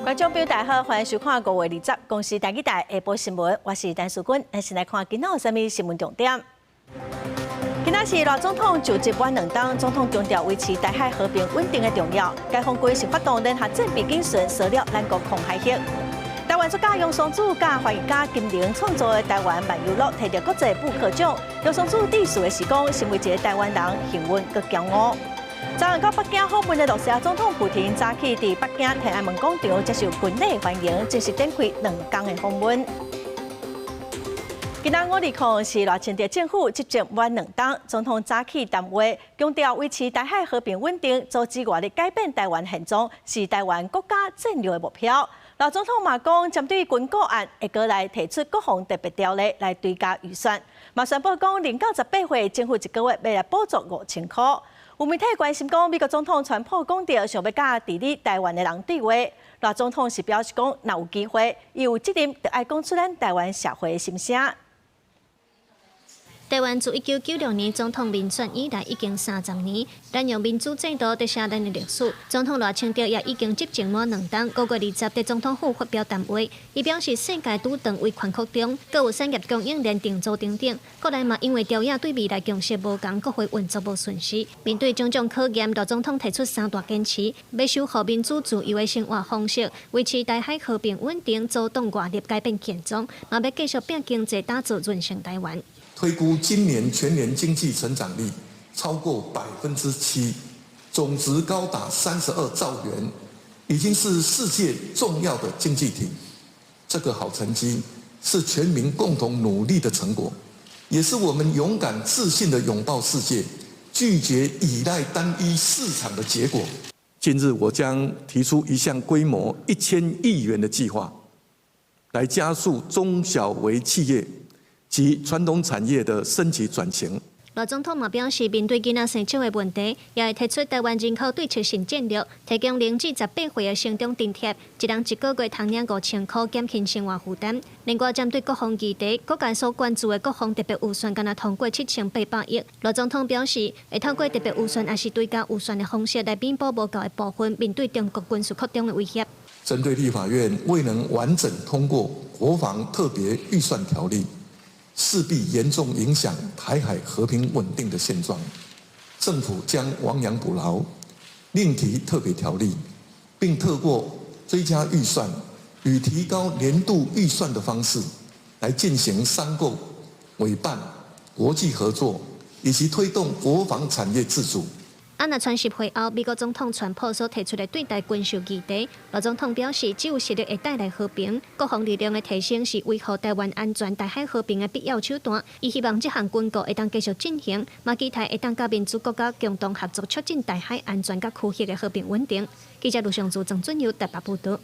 观众朋友大家好，欢迎收看5月20日公视台语台下晡新闻，我是陈淑君，先来看今仔有啥物新闻重点。今仔是赖总统就职晚2天，总统强调维持台海和平稳定的重要。解放军是发动联合战备警巡，射了咱国空海域。台湾作家杨双子甲翻译家金玲创作的《台湾漫游录》，摕到国际布克奖。杨双子致辞的是讲，成为一个台湾人幸运佮骄傲。昨日到北京访问的罗斯亚总统普京，早起伫北京天安门广场接受军礼欢迎，正式展开2天的访问。今仔520是赖清德政府执政晚2天，总统早起谈话，强调维持台海和平稳定，组织外力改变台湾现状，是台湾国家战略的目标。赖总统嘛讲，针对军购案，会过来提出国防特别条例来追加预算。嘛宣布讲，0到18岁政府1个月要来补助5000块。有媒体关心讲，美国总统川普讲到想要甲治理台湾的人对话，赖总统是表示讲，若有机会，伊有责任，就爱讲出咱台湾社会的心声。台湾自1996年总统民选以来已经30年，咱用民主制度在写咱的历史。总统赖清德也已经执政满2天，5月20日在总统府发表谈话，伊表示世界拄长为宽扩中，各有产业供应链定做顶顶。国内嘛因为朝野对未来共识无同，国会运作无顺序。面对种种考验，赖总统提出3大坚持，要守护民主自由的生活方式，维持台海和平稳定，阻挡外力改变现状，嘛要继续拼经济，打造韧性台湾。推估今年全年经济成长率超过7%，总值高达32兆元，已经是世界重要的经济体。这个好成绩是全民共同努力的成果，也是我们勇敢自信的拥抱世界，拒绝依赖单一市场的结果。近日，我将提出一项规模1000亿元的计划，来加速中小微企业及传统产业的升级转型。赖总统嘛表示，面对囡仔生少的问题，也会提出台湾人口对策性战略，提供0至18岁的成长津贴，一人1个月通领5000块，减轻生活负担。另外，针对国防议题，各界所关注的国防特别预算，敢若通过7800亿。赖总统表示，会透过特别预算，也是追加预算的方式来弥补无够的部分，面对中国军事扩张的威胁。针对立法院未能完整通过国防特别预算条例，势必严重影响台海和平稳定的现状。政府将亡羊补牢，另提特别条例，并透过追加预算与提高年度预算的方式，来进行商购、委办、国际合作，以及推动国防产业自主。若传习会后，美国总统川普所提出的对台军事议题，赖总统表示，只有实力会带来和平，国防力量的提升是维护台湾安全、台海和平的必要手段。伊希望这项军购会当继续进行，嘛期待会当甲民主国家共同合作，促进台海安全甲区域的和平稳定。记者卢尚珠、郑准佑台北报道。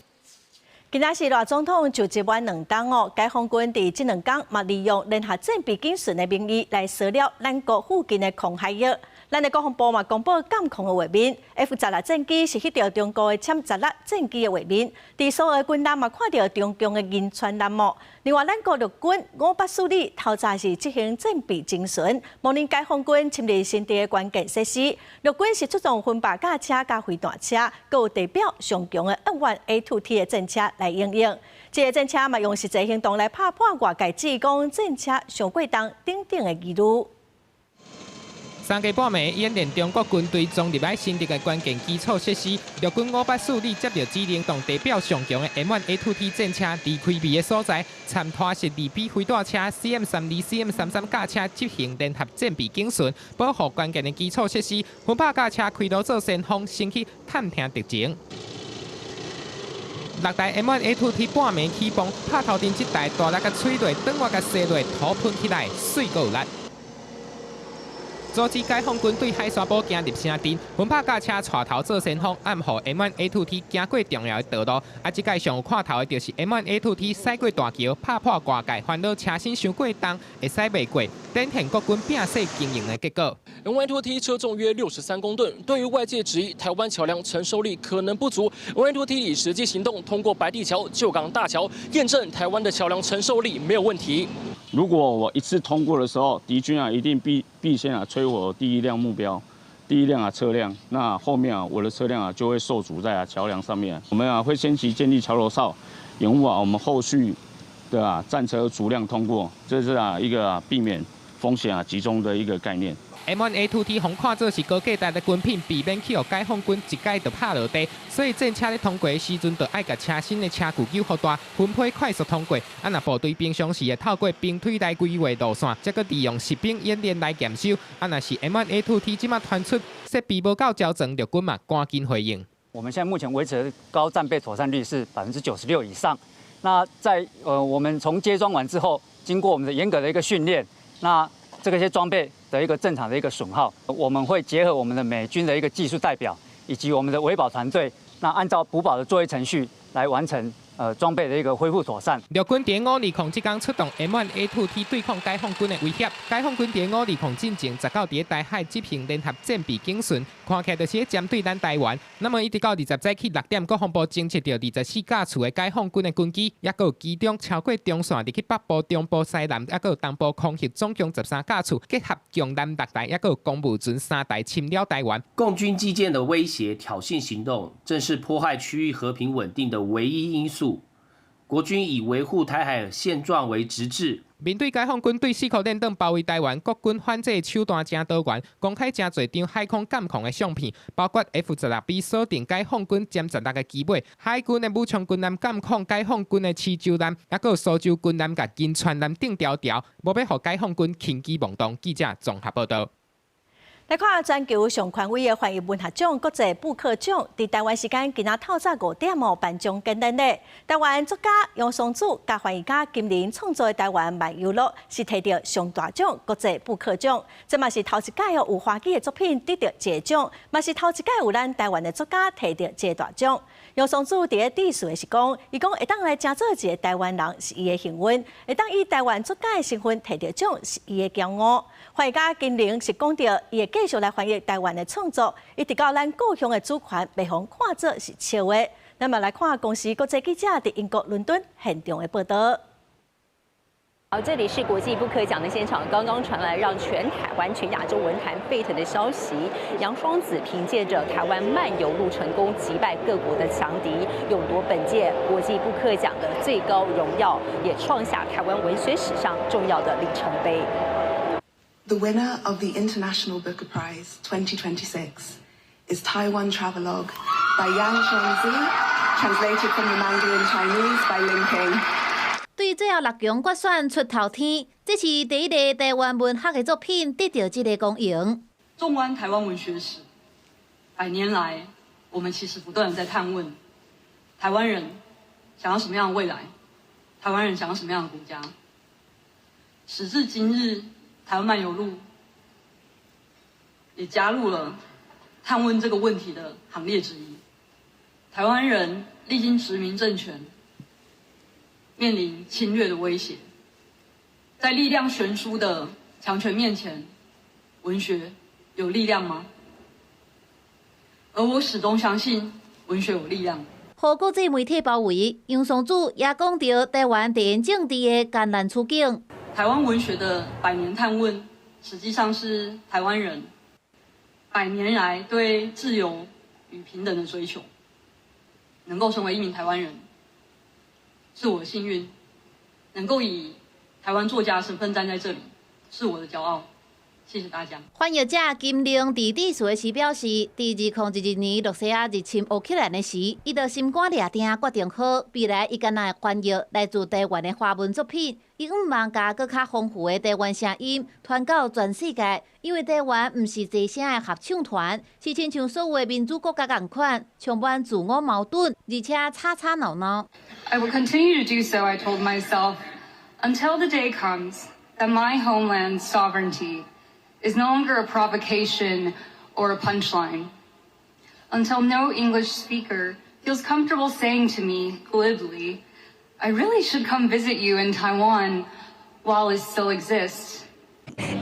今仔是赖总统就职晚2天哦，解放军伫这2天嘛利用联合战备警巡的名义来射了咱国附近的空海域。咱的国防部嘛公布监控的画面 ，F-16战机是迄条中国的歼16战机的画面。伫所有军舰嘛看到中共的银川栏目。另外，咱国陆军584旅头早是执行战备警巡，模拟解放军侵入新地的关键设施。陆军是出动军八架车加飞弹车，佮有代表上强的N1A2T 的战车来应用。这个战车嘛用实际行动来拍破外界指讲战车上过重等等的疑虑。3个半暝演练中国军队装入来新竹的关键基础设施，陆军584旅接到指令，同代表上强的 M1A2T 战车离开避的所在，参拖是2批飞弹车、CM32、CM33架车执行联合战备警巡，保护关键的基础设施。分拍架车开路做先锋，升起探听敌情。6台 M1A2T 半暝起蹦，拍头前1台大力甲吹落，转我甲射落，土喷起来，水够有力。阻止解放军对海沙堡行入城镇，分拍架车带头做先锋，暗护 M1A2T 行过重要的道路。这届上有看头的就是 M1A2T 驶过大桥，拍破外界烦恼车身伤过重，会驶袂过，展现国军拼死经营的结果。M1A2T 车重约63公吨，对于外界质疑台湾桥梁承受力可能不足，M1A2T 以实际行动通过白地桥、旧港大桥，验证台湾的桥梁承受力没有问题。如果我一次通过的时候，敌军一定必先摧毁第一辆目标。第一辆车辆，那后面我的车辆就会受阻在桥梁上面。我们会先期建立桥头哨，掩护我们后续的战车逐量通过，这是一个避免风险集中的一个概念。M1A2T 红看做是高价值的军品，避免去予解放军一解就拍落地，所以战车咧通过的时阵，就爱甲车身的车距救护带分配快速通过。若部队平常时会透过兵推来规划路线，再搁利用实兵演练来验收。若是 M1A2T 即马传出设备无够标准，就军嘛赶紧回应。我们现在目前维持的高战备妥善率是96%以上。那在我们从接装完之后，经过我们的严格的一个训练，那这些装备的一个正常的一个损耗，我们会结合我们的美军的一个技术代表以及我们的维保团队，那按照补保的作业程序来完成装备的一个恢复妥善。陆军伫520这天出动 M1A2T 对抗解放军的威胁。解放军伫520进前10到伫台海执行联合战备警巡，看起来就是针对咱台湾。那么一直到20早起6点，国防部侦测到24架次的解放军的军机，也有机中超过中线入去北部、中部、西南，也有东部空袭，总共13架次，结合共艦6台，也有公务船3台侵扰台湾。共军基建的威胁、挑衅行动，正是迫害区域和平稳定的唯一因素。国军以维护台海现状为直至。面对解放军对4颗电灯包围台湾，国军反制手段真多元，公开真侪张海空监控的相片，包括 F-16B 锁定解放军歼16个机尾，海军的武昌军舰监控解放军的刺洲舰，也有苏州军舰甲金川舰顶条条，无要互解放军轻举妄动。记者综合报道。来看全球上权威的翻译文学奖国际布克奖，伫台湾时间今仔透早5点颁奖典礼。台湾作家杨松祖甲翻译家金玲创作的台湾漫游录是摕到上大奖国际布克奖，这嘛是头一届有华语的作品得到这奖，嘛是头一届有咱台湾的作家摕到这大奖。杨松祖伫咧致辞的是讲，伊讲会当来争做一个台湾人是伊的幸运，会当以台湾作家的身份摕到奖是伊的骄傲。翻译家金玲是讲到，伊会继续来翻译台湾的创作，一直到咱故乡的主权被互看作是笑话。那么来看公司国际记者伫英国伦敦现场的报道。好，这里是国际布克奖的现场，刚刚传来让全台湾、全亚洲文坛沸腾的消息。杨双子凭借着台湾漫游录成功击败各国的强敌，勇夺本届国际布克奖的最高荣耀，也创下台湾文学史上重要的里程碑。The winner of the International Booker Prize 2026 is Taiwan Travelogue by Yang Shuangzi, translated from the Mandarin Chinese by Lin Ping. 对最后6强决选出头天，这是第一个台湾文学的作品得到这个功赢。纵观台湾文学史，100年来，我们其实不断的在探问：台湾人想要什么样的未来？台湾人想要什么样的国家？时至今日，台湾漫游录也加入了探问这个问题的行列之一。台湾人历经殖民政权，面临侵略的威胁，在力量悬殊的强权面前，文学有力量吗？而我始终相信文学有力量。和国际媒体包围，杨双子也讲到台湾地缘政治的艰难处境。台湾文学的100年探问，实际上是台湾人100年来对自由与平等的追求。能够成为一名台湾人，是我的幸运；能够以台湾作家身份站在这里，是我的骄傲。谢谢大家。翻译者金玲伫致辞时表示，伫2011年洛西亚入侵乌克兰的时，伊就心肝掠定，决定好未来伊敢若会翻译来自台湾的华文作品。伊毋茫甲更较丰富的台湾声音传到全世界，因为台湾毋是一声的合唱团，是亲像所有的民主国家共款，充满自我矛盾，而且吵吵闹闹。I will continue to do so, I told myself, until the day comes that my homeland's sovereignty is no longer a provocation or a punchline. Until no English speaker feels comfortable saying to me glibly, I really should come visit you in Taiwan while it still exists.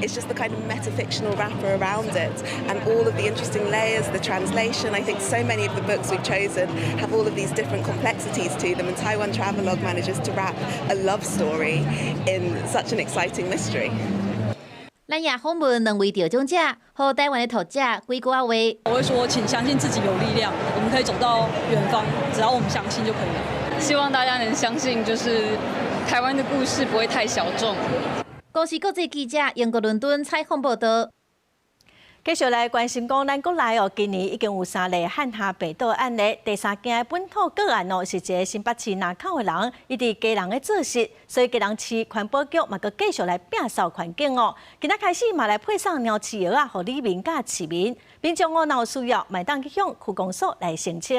It's just the kind of metafictional wrapper around it and all of the interesting layers, the translation. I think so many of the books we've chosen have all of these different complexities to them, and Taiwan Travelogue manages to wrap a love story in such an exciting mystery. 咱也访问2位得奖者，和台湾的读者几句话。我会说，请相信自己有力量，我们可以走到远方，只要我们相信就可以了。希望大家能相信，就是台湾的故事不会太小众。公司国际记者英国伦敦采访报道。继续来关心讲，咱国内今年已经有3例汉下病毒案例，第3件本土个案是一个新北市南口的人，伊伫基隆的做事，所以基隆市环保局嘛，佮继续来摒扫环境今仔开始嘛来配上尿饲药互里民甲市民，民众若有需要，咪当去向区公所来申请。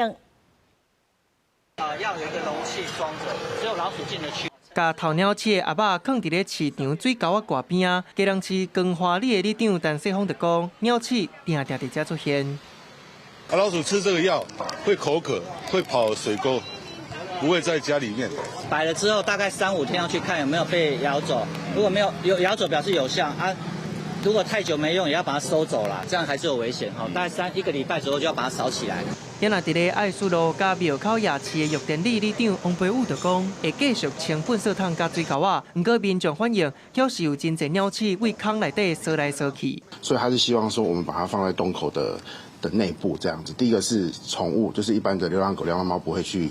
要有一个容器装着，只有老鼠进得去。甲头鸟鼠的阿爸放伫咧市场水沟仔外边啊，基隆市光华里的里长陈世峰就讲，鸟鼠定定伫遮出现。老鼠吃这个药会口渴，会跑水沟，不会在家里面。摆了之后，大概3-5天要去看有没有被咬走，如果没有咬走，表示有效啊。如果太久没用，也要把它收走啦，这样还是有危险大概1个礼拜左右就要把它扫起来。因若伫咧爱树路甲庙口夜市的玉田里里长王培武就讲，会继续清粪扫桶甲水沟仔，不过民众反映，表示有真侪鸟鼠为坑内底扫来扫去。所以他是希望说，我们把它放在洞口的内部这样子。第一个是宠物，就是一般的流浪狗、流浪猫不会去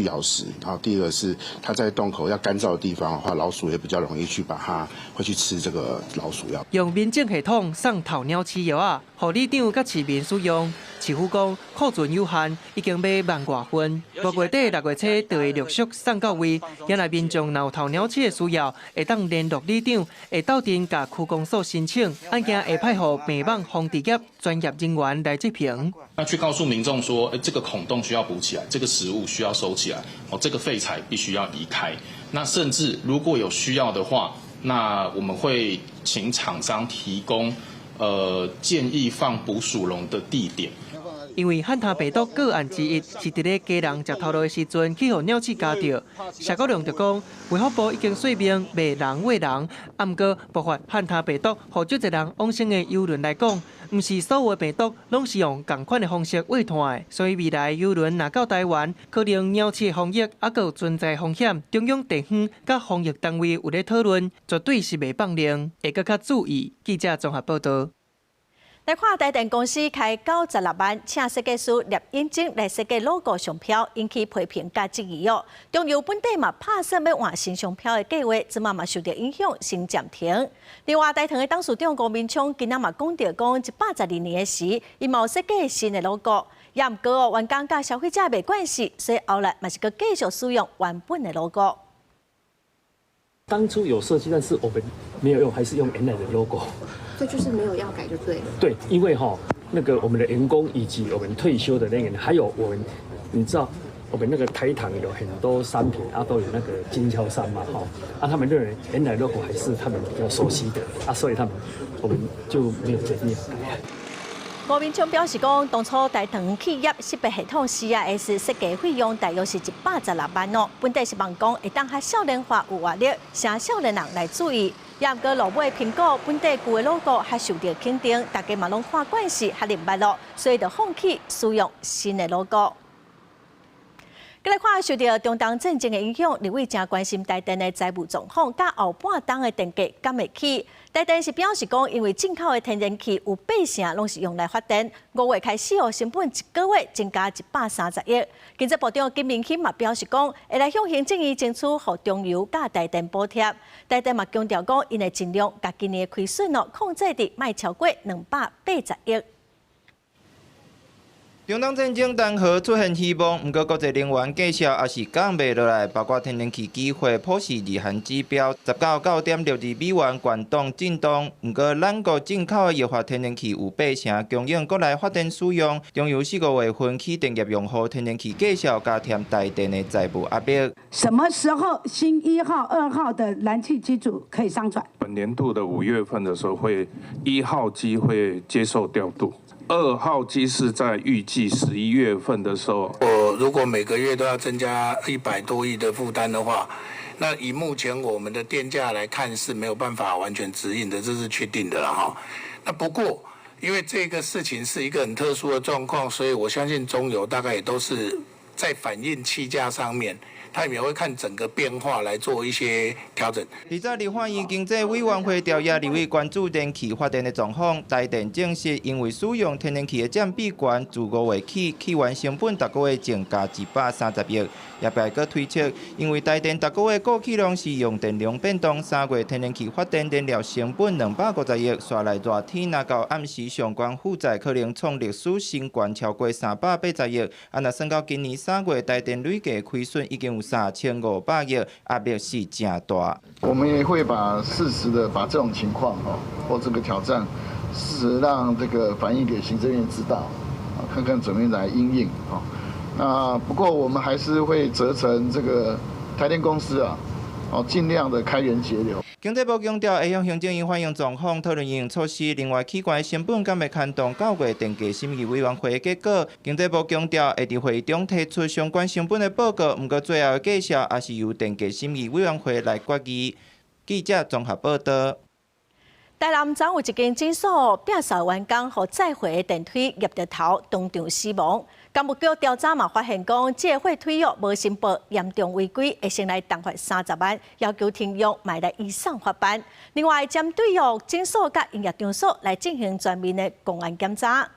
咬食。然后第二个是它在洞口要干燥的地方的话，老鼠也比较容易去把它会去吃这个老鼠药。用民政系统送头鸟鼠药啊，互里长甲市民使用。市府讲库存有限，已经买10000多份。5月底6月初就会陆续送到位。原来民众若有头鸟鼠的需要，会当联络里长，会斗阵甲区公所申请，案件会派互病网防治业专业人员来执行。那去告诉民众说，这个孔洞需要补起来，这个食物需要收起来，这个废材必须要移开。那甚至如果有需要的话，那我们会请厂商提供建议放捕鼠笼的地点。因为汉他病毒个案之一是伫咧家人食头路的时阵去互鸟鼠咬着，谢国良就讲，卫福部已经说明袂人喂人，毋过爆发汉他病毒，互足侪人往生的邮轮来讲，毋是所有的病毒拢是用同款的方式喂传的，所以未来邮轮若到台湾，可能鸟鼠的防疫也有存在风险。中央地方甲防疫单位有咧讨论，绝对是袂放任，会更较注意。记者综合报道。来看台电公司开96万，请设计师聂英晶来设计 logo 商标，引起批评甲质疑中油本地嘛拍算要换新商标的计划，即嘛受到影响，先暂停。另外，台糖的董事长吴明昌今仔嘛讲到112年的时，伊嘛有设计新的 logo， 也毋过员工甲消费者袂关系，所以后来嘛是佮继续使用原本的 logo。当初有设计，但是我们没有用，还是用原来的 logo。这就是没有要改就对了。对，因为那个我们的员工以及我们退休的那个人，还有我们，你知道我们那个台糖有很多商品都有那个经销商嘛他们认为原来 logo 还是他们比较熟悉的所以我们就没有决定改。吴明昌表示讲，当初台糖企业识别系统 CIS 设计费用大约是116万本地希望讲会当较少年化有活力，向少年人来注意。也毋过落尾评估本地旧的 logo 还受到肯定，大家嘛拢看惯势，还明白所以就放弃使用新的 logo。再来看，受到中东战争的影响，立委正关心台电的财务状况，甲后半冬的电价敢会起。台电是表示讲，因为进口的天然气有80%拢是用来发电，5月开始成本1个月增加130亿。经济部长金明钦嘛表示讲，会来向行政院争取互中油甲台电补贴。台电嘛强调讲，因会尽量甲今年的亏损控制伫卖超过280亿。中东战争当下出现希望，不过国际能源计数也是降袂落来，包括天然气机会普氏日韩指标19.62美元悬档震动。不过咱国进口的液化天然气有80%供应国内发电使用，中油4、5月份起电业用户天然气计数加添台电的债务压力。什么时候新1号、2号的燃气机组可以上传？本年度的5月份的时候，1号机会接受调度。2号机是在预计11月份的时候。我如果每个月都要增加100多亿的负担的话，那以目前我们的电价来看是没有办法完全指引的，这是确定的了哈。那不过因为这个事情是一个很特殊的状况，所以我相信中油大概也都是在反映气价上面，他也会看整个变化来做一些调整。而在立法院经济委员会调查立委关注电气发电的状况，台电证实因为使用天然气的占比悬，自5月起气源成本每个月增加130亿。也别个推测，因为台电每个月购气量是用电量变动，3月天然气发电燃料成本250亿，刷来热天若到暗时相关负债可能创历史新高，超过380亿。若算到今年3月，台电累计亏损已经有3500亿，压力是真大。我们也会把适时的把这种情况或这个挑战，适时让这个反映给行政院知道，看看怎么样来因应那不过我们还是会责成这个台电公司尽量的开源节流。经济部强调，会向行政院反映状况，讨论应用措施。另外，气管成本敢会牵动9月电价审议委员会的结果。经济部强调，会伫会议中提出相关成本的报告，不过最后的计价也是由电价审议委员会来决议。记者综合报道。台南昨有一间诊所摒扫员工和载回的电梯入着头，当场死亡。干部局调查嘛发现讲，这货推约无申报，严重违规，会先来重罚30万，要求停用买来以上罚款。另外，针对诊所甲营业场所来进行全面的公安检查。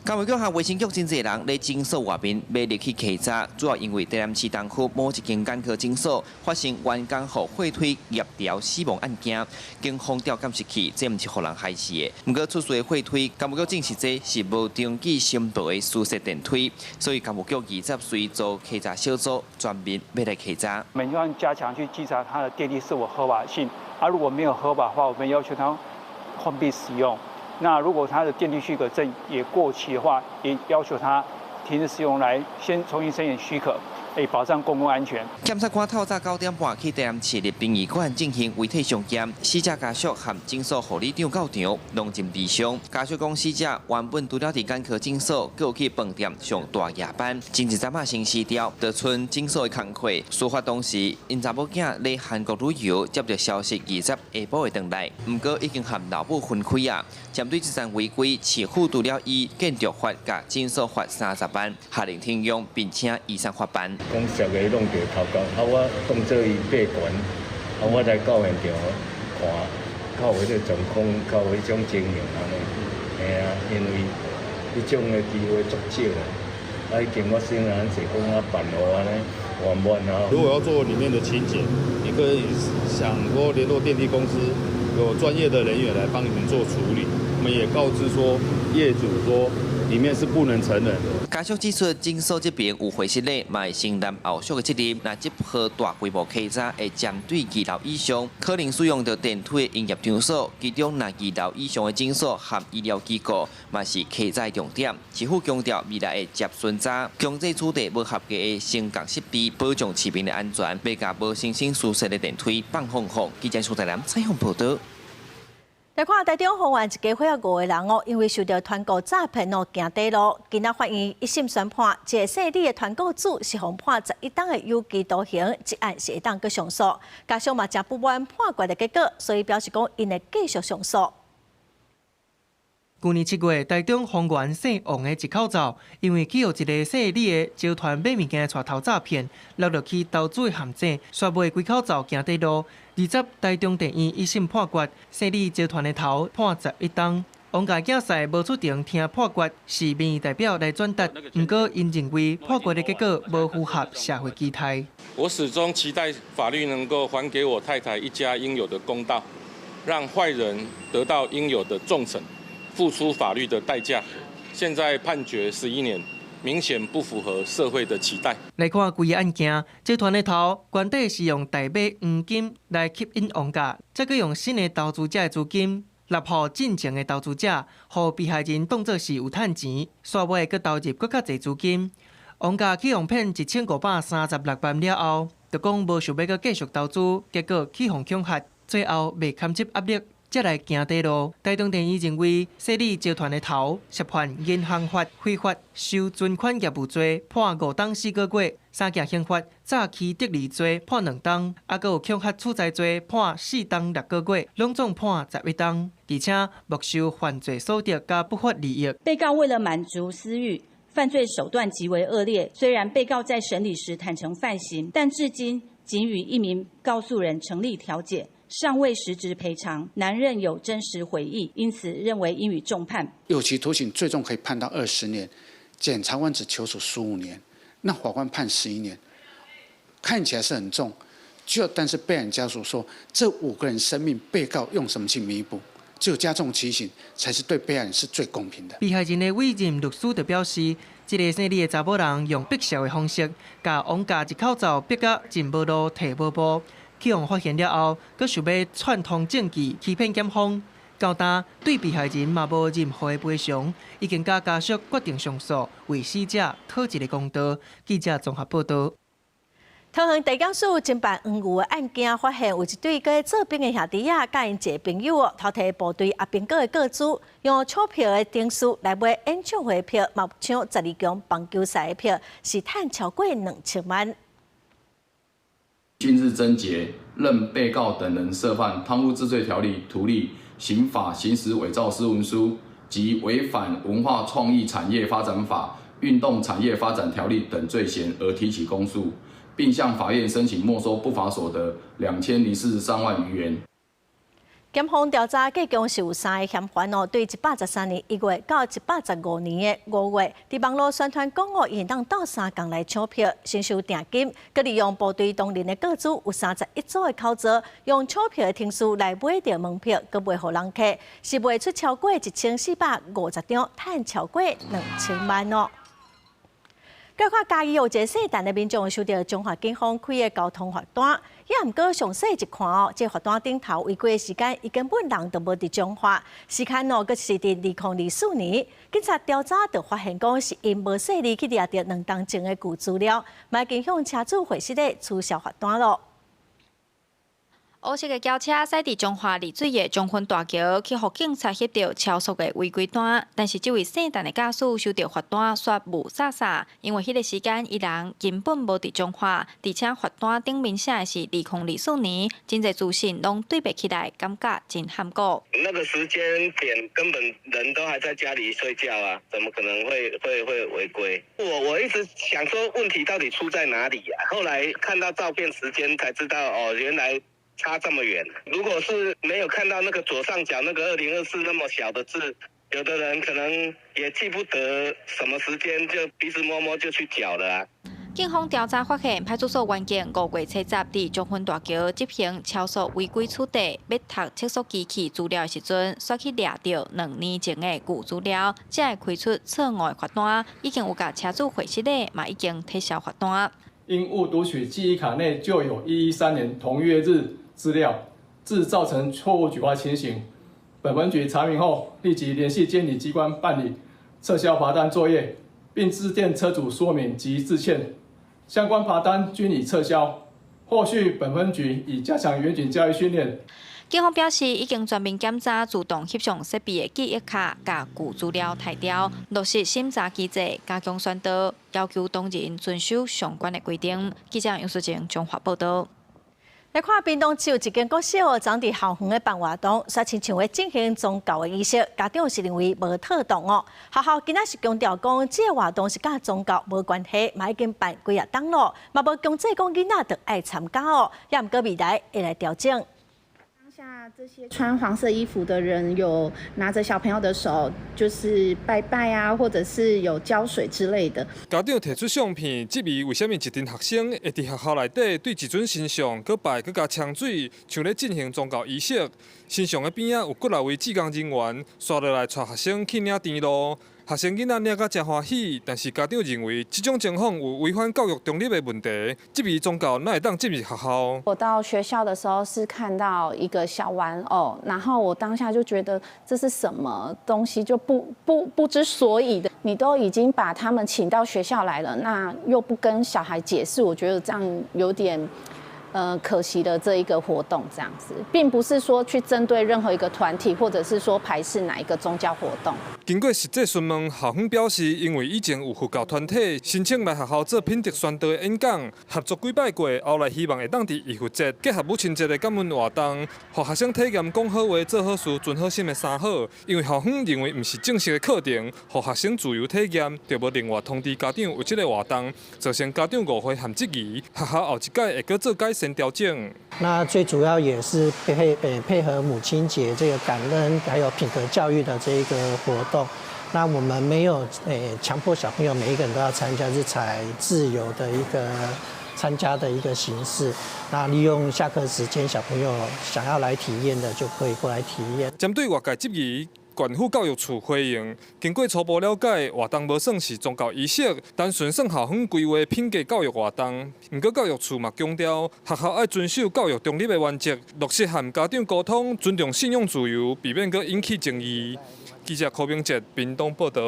监卫局和卫生局真侪人在诊所外面买入去稽查，主要因为台南市东区某一间眼科诊所发生员工互火推业条死亡案件，警方调监视器，这毋是互人害死的。不过出事的火推，监卫局证实这是无登记申报的私设电梯，所以监卫局20随组稽查小组专门要来稽查。我们要加强去稽查它的电梯是否合法性，如果没有合法的话，我们要求它关闭使用。那如果它的电梯许可证也过期的话，也要求它停止使用，来先重新申请许可，以保障公共安全。检察官透早9点半去台南市立殡仪馆进行遗体上检，死者家属和诊所护理长到场，拢尽悲伤。家属讲，死者原本除了伫眼科诊所，佮有去饭店上大夜班，前一阵仔先死掉，就剩诊所的工课。事发当时，因查某囝在韩国旅游，接到消息20下晡会回来，不过已经和老母分开啊。针对这项违规，市府除了以建筑法甲诊所罚30万，下令停用，并且移送法办。讲实个弄着头壳，我当做伊闭关，我来到现场看，到迄个状况，到迄种情形安尼，嘿啊，因为迄种的机会足少啊，已经我先人是讲办好安尼。如果要做里面的清洁，你可以想说联络电梯公司，有专业的人员来帮你们做处理。我们也告知说业主说里面是不能成人的。家属指出，诊所这边有回室内，嘛会承担后续的责任。那这波大规模稽查会针对2楼以上可能使用到电梯的营业场所，其中那2楼以上的诊所和医疗机构，嘛是稽查重点。市府强调，未来会接巡查，强制处理无合格的升降设备，保障市民的安全，别甲无申请私设的电梯放放放。记者苏台南采访报道。来看台中丰原一家5个人因为受到团购诈骗行地路，今仔法院一审宣判，这姓李的团购主是被判11档的有期徒刑，这案是会当去上诉。家属嘛真不满判决的结果，所以表示讲因会继续上诉。去年7月，台中丰原姓王的一口罩，因为去互一个姓李的集团买物件带头诈骗，落入去投资的陷阱，煞卖规口罩行地路。20台中地院一审判决，姓李集团的头判11档。王家竞赛无出庭听判决，是民意代表来转达。不过，因认为判决的结果无符合社会期待。我始终期待法律能够还给我太太一家应有的公道，让坏人得到应有的重惩。付出法律的代价，现在判决11年，明显不符合社会的期待。来看规个案件，集团的头原底是用大笔黄金来吸引王家，再去用新的投资者的资金纳互进前的投资者，互被害人当作是有趁钱，煞尾佮投入更较侪资金。王家去用骗1536万了后，就讲无想要佮继续投资，结果去互恐吓，最后未堪接压力。才来行地路。台中地院认为，姓李集团的头涉犯银行法非法收存款业务罪，判5档4个月；三件刑法诈欺得利罪判2档，还有恐吓处财罪判4档6个月，拢总判11档，而且没收犯罪所得加不法利益。被告为了满足私欲，犯罪手段极为恶劣。虽然被告在审理时坦诚犯行，但至今仅与一名告诉人成立调解，尚未实质赔偿，难认有真实悔意，因此认为应予重判。有期徒刑最重可以判到20年，检察官只求处15年，那法官判11年，看起来是很重。但是被害人家属说，这5个人生命，被告用什么去弥补？只有加重其刑，才是对被害人是最公平的。被害人的委任律师就表示，这个姓李的查某人用逼笑的方式，甲王家一口罩逼甲进无路、退无步。去互发现了后，佫想要串通证据欺骗检方。到今对被害人嘛无任何的赔偿，已经甲家属决定上诉，为死者讨一个公道。记者综合报道。桃园地检署侦办黄牛的案件，发现有一对在做兵的兄弟仔，甲因一个朋友偷摕部队阿兵哥的个资，用钞票的定数来买演唱会票，嘛抢12强棒球赛的票，是赚超过2000万。今日侦结，任被告等人涉犯贪污治罪条例、图例、刑法行使伪造私文书及违反文化创意产业发展法、运动产业发展条例等罪嫌而提起公诉，并向法院申请没收不法所得2043万余元。检方调查计共是有3个嫌犯对113年1月到115年的5月，伫网络宣传讲因当斗3工来抢票，先收定金，佮利用部队同仁的个资有31组的口罩，用钞票的天数来买着门票，佮卖互人客，是卖出超过1450张，赚超过2000万哦。佮看嘉义有一个细单的民众收到中华警方开的交通罚单，也毋过详细一看这罚单顶头违规的时间，伊根本人都无伫中华，时间佫是伫2024年。警察调查就发现讲是因无细腻去掠着2当前的旧资料，嘛已经向车主会室内取消罚单咯。乌色的轿车驶伫中华丽水的中分大桥，去互警察翕到超速的违规单。但是这位姓陈的驾驶收到罚单却无傻傻，因为迄个时间伊人根本无伫中华，而且罚单顶面写的是2024年，真侪资讯拢对比起来，感觉真含糊。那个时间点根本人都还在家里睡觉啊，怎么可能会违规？我一直想说问题到底出在哪里啊？后来看到照片时间才知道哦，原来差这么远。如果是没有看到那个左上角那个2024那么小的字，有的人可能也记不得什么时间，就鼻子摸摸就去缴了啊。警方调查发现，派出所员警5月7日伫中分大桥执行超速违规处理，要读测速机器资料的时阵，煞去掠到2年前的旧资料，才会开出错误的罚单。已经有甲车主会室内嘛已经撤销罚单。因误读取记忆卡内就有113年同月日资料，致造成错误举发情形。本分局查明后，立即联系监理机关办理撤销罚单作业，并致电车主说明及致歉，相关罚单均已撤销。后续本分局已加强远警教育训练。警方表示，已经全面检查自动翕相设备的记忆卡，甲旧资料汰掉，落实审查机制，加强宣导，要求当人遵守相关的规定。记者杨淑晴综合报道。来看屏东市有一间国小，长伫校园的办活动，说亲像要进行宗教的仪式，家长是认为无妥当哦。学校今仔是强调讲，这个活动是甲宗教无关系，嘛已经办几啊档咯，嘛无强制讲囡仔着爱参加哦，也毋过未来会来调整。下这些穿黄色衣服的人有拿着小朋友的手，就是拜拜啊，或者是有浇水之类的。家长提出相片，质疑为什么一群学生会伫学校内底对一尊神像佮拜佮加呛水，像咧进行宗教仪式。神像的边仔有过来位志工人员刷落来带学生去领甜露。学生囡仔领甲真欢喜，但是家长认为这种情况有违反教育中立的问题，质疑宗教哪会当进入学校？我到学校的时候是看到一个小玩偶，然后我当下就觉得这是什么东西，就不知所以的。你都已经把他们请到学校来了，那又不跟小孩解释，我觉得这样有点可惜的这一个活动这样子，并不是说去针对任何一个团体，或者是说排斥哪一个宗教活动。经过实际询问，校方表示，因为以前有佛教团体申请来学校做品德宣导的演讲，合作几摆过，后来希望会当伫义父节结合母亲节的感恩活动，让学生体验讲好话、做好事、存好心的三好。因为校方认为不是正式的课程，让学生自由体验，就无另外通知家长有这个活动，造成家长误会和质疑。学校后一届会搁做改善调整。那最主要也是配合母亲节这个感恩还有品格教育的这一个活动。那我们没有强迫小朋友每一个人都要参加，是采自由的一个参加的一个形式。那利用下课时间，小朋友想要来体验的就可以过来体验。针对外界质疑，县府教育处回应，经过初步了解，活动无算是宗教仪式，单纯算校方规划品格教育活动。不过教育处嘛强调，学校要遵守教育中立的原则，落实和家长沟通，尊重信仰自由，避免搁引起争议。记者柯明哲屏东报道。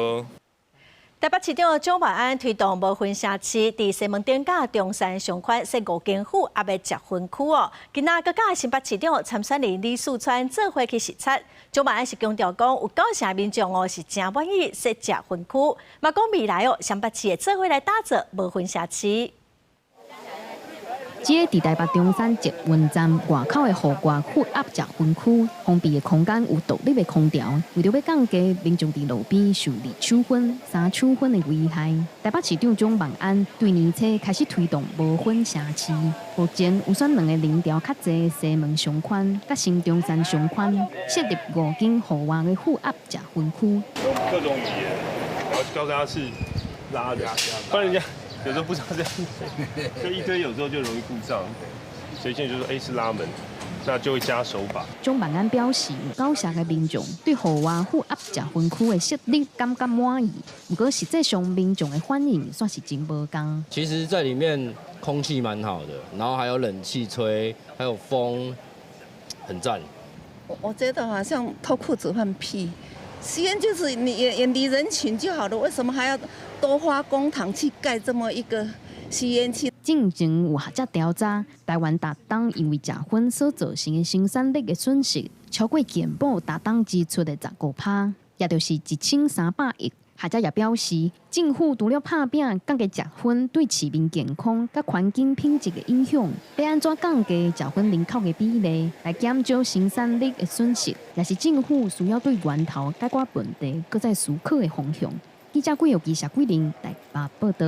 台北市长蒋万安推动无婚社区，伫西门町甲中山上款设5间户也要结婚区哦。今仔佮新北市长参选人李树川做伙去视察，蒋万安是强调讲，有够些民众哦是真愿意设结婚区，嘛讲未来哦，新北市会做伙来打造无婚社区。这个伫台北中山捷运站外口的户外复合结婚区，封闭的空间有独立的空调，为着要降低民众伫路边受二手婚、三手婚的危害，台北市长蒋万安对年初开始推动无婚社区。目前有选2个人潮较济的西门上宽、甲新中山上宽，设立5间户外的复合结婚区。各种语言，然后告诉他是拉的，不然人家。有时候不知道这样就一堆，有时候就容易故障，所以现在就说是拉门，那就会加手把。蒋万安表示，有够些的民众对户外复合结婚区的设立感觉满意，不过实际上民众的反应算是真无同。其实，在里面空气蛮好的，然后还有冷气吹，还有风，很赞。我觉得好像脱裤子换屁。吸烟就是你远离人群就好了，为什么还要多花公帑去盖这么一个吸烟器？进前有学者调查，台湾达当因为结婚所造成的生产力的损失，超过健保达当支出的15%，也就是1300亿。学者也表示，政府除了拍拼降低结婚对市民健康甲环境品质的影响，要安怎降低结婚人口的比例，来减少生产力的损失，也是政府需要对源头解决问题，搁再思考的方向。记者季玉记谢桂玲台北报道。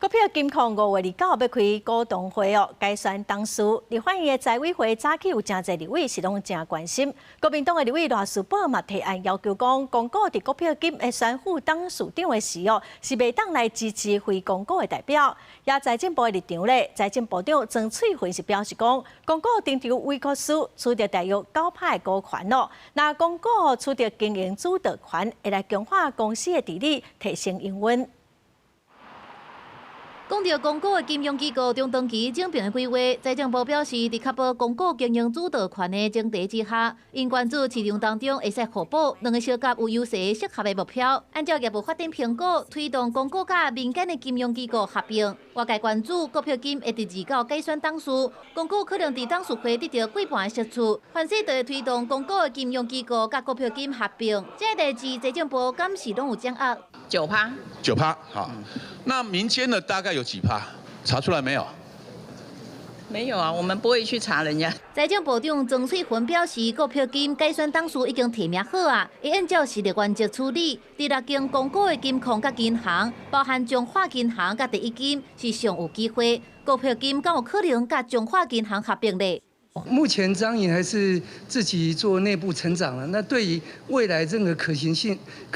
股票金控5月29号要开股东会哦，改选董事。立法院的财委会早起有真侪立委是拢真关心。国民党的立委罗斯宝嘛提案要求讲，公股伫股票金的选副董事长的时哦，是袂当来支持非公股的代表。也财政部的立场咧，财政部长曾翠云是表示讲，公股经常委托书取得大约9%的股权哦，那公股取得经营主导权，会来强化公司的治理，提升营运。讲到公股的金融机构中长期整并的规划，财政部表示，伫确保公股经营主导权的前提之下，因关注市场当中会使互保2个小甲有优势适合的目标。按照业务发展评估，推动公股甲民间的金融机构合并。外界关注股票金会伫29改选董事，公股可能伫董事会得到过半的席次，凡是就会推动公股的金融机构甲股票金合并。这个代志，财政部敢是拢有掌握？9%，好。那民间的大概有几%？查出来没有？没有啊，我们不会去查人家。财政部长曾翠云表示，股票金改选董事已经提名好啊，会按照实力原则处理。第6间公股的金控甲银行，包含中华银行甲第一金，是上有机会。股票金敢有可能甲中华银行合并咧？目前张颖还是自己做内部成长了。那对于未来任何可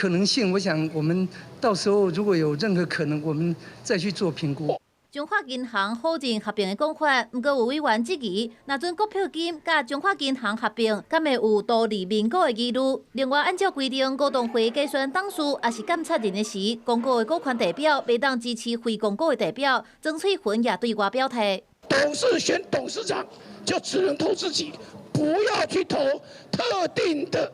能性，我想我们到时候如果有任何可能，我们再去做评估。中华银行否认合并的讲法，不过有委员质疑，若准股票金甲中华银行合并，敢会有独立民股的疑虑。另外，按照规定，股东会改选董事也是监察人的时，公股的股权代表袂当支持非公股的代表。曾翠云也对外表态：董事选董事长，就只能投自己，不要去投特定的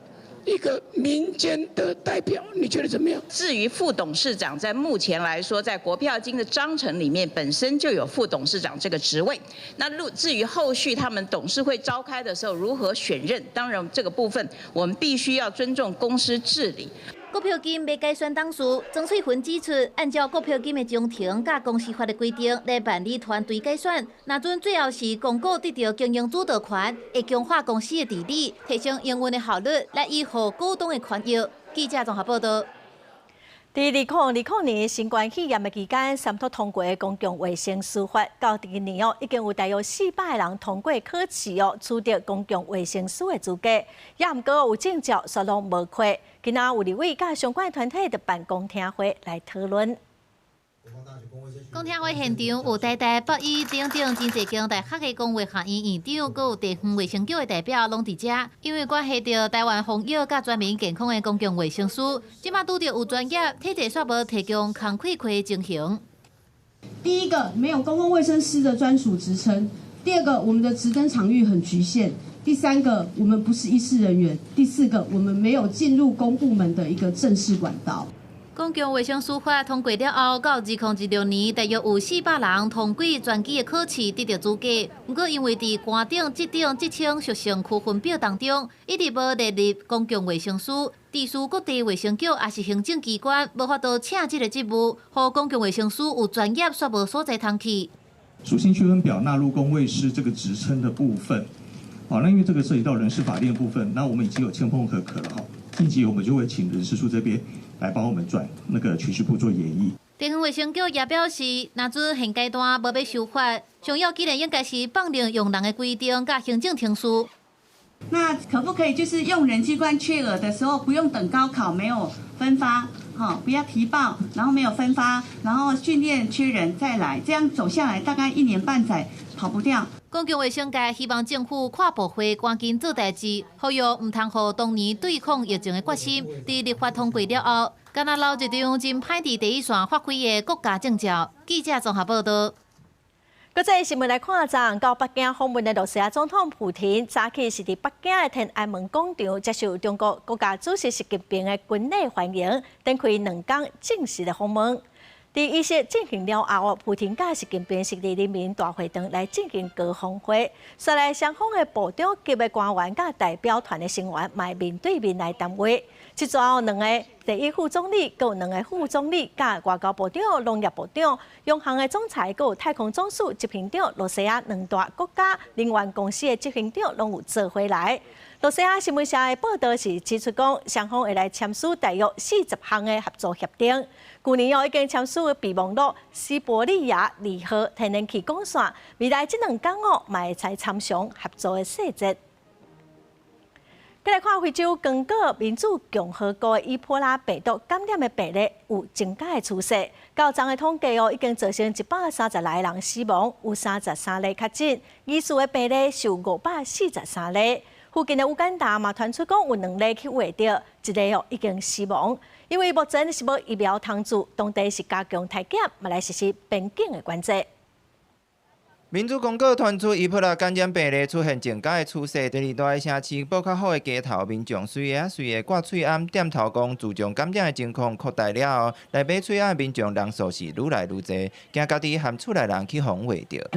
一个民间的代表，你觉得怎么样？至于副董事长，在目前来说，在国票金的章程里面本身就有副董事长这个职位。那至于后续他们董事会召开的时候如何选任，当然这个部分我们必须要尊重公司治理。股票金要改选董事，曾翠芬指出，按照股票金的中庭甲公司法的规定来办理团队改选，那阵最后是公股得到经营主导权，会强化公司的治理，提升营运的效率，来维护股东的权益。记者综合报道。在2020年新冠肺炎的期间，三读通过的公共卫生司法，到今年已经有大约400个人通过考试取得公共卫生师的资格，也毋过有证照却拢无过。今仔有立委甲相关团体的办公听会来讨论。公听会现场有台大、北医等等真侪间大学的公卫学院院长，佮有地方卫生局的代表拢伫遮。因为关系到台湾防疫甲全民健康的公共卫生师，即马拄着有专业体制却无提供工课的情形。第一个，没有公共卫生师的专属职称；第二个，我们的职登场域很局限；第三个，我们不是医师人员；第四个，我们没有进入公部门的一个正式管道。公共卫生司法通过了后，到2016年，大约有400人通过全期的考试得到资格。不过，因为伫官顶职称属性区分表当中，一直无列入公共卫生师，地属各地卫生局也是行政机关，无法度请这个职务，让公共卫生师有专业却无所在通去。属性区分表纳入公卫师这个职称的部分，那因为这个涉及到人事法令的部分，那我们已经有签碰可了哈，近期我们就会请人事处这边来帮我们转那个铨叙部做研议。地方卫生局也表示，那阵现阶段无要修法，上要既然应该是放任用人的规定，甲行政程序。那可不可以就是用人机关缺额的时候，不用等高考没有分发，不要提报，然后没有分发，然后训练缺人再来，这样走下来大概1年半载跑不掉。公共卫生界希望政府跨部会赶紧做代志，呼吁唔通互当年对抗疫情的决心，伫立法通过了后，敢若留一张真歹伫第一线发挥的国家证照。记者综合报道。搁再新闻来看，昨到北京访问的罗西亚总统普廷，早起是伫北京的天安门广场接受中国国家主席习近平的军礼欢迎，展开2天正式的访问。伫仪式进行了后，普廷甲习近平是伫人民大会堂来进行高峰会。率来双方的部长级的官员甲代表团的成员，嘛面对面来谈话。即阵有2个第一副总理，佮有2个副总理，甲外交部长、农业部长、央行的总裁，佮有太空总署执行长，罗西亚2大国家能源公司的执行长拢有做回来。罗西亚新闻社的报道是指出讲，双方会来签署大约40项的合作协定。去年已经签署备忘录，西伯利亚2号天然气管线，未来这2天嘛会再参详合作的细节。再来看非洲刚果民主共和国伊波拉病毒感染的病例有增加的趋势，到昨的统计已经造成130来人死亡，有33例确诊，疑似的病例是543例。附近的乌干达嘛传出讲有2例去挖到，1例已经死亡。因为目前是无疫苗通治，当地是加强体检，嘛来实施边境的管制。民主公告传出伊波拉感染病例出现增加的趋势，第2大城市布卡好的街头民众随个挂喙罨，点头讲自从感染的情况扩大了后，来买喙罨的民众人数是愈来愈侪，惊家己和厝内人去防卫着。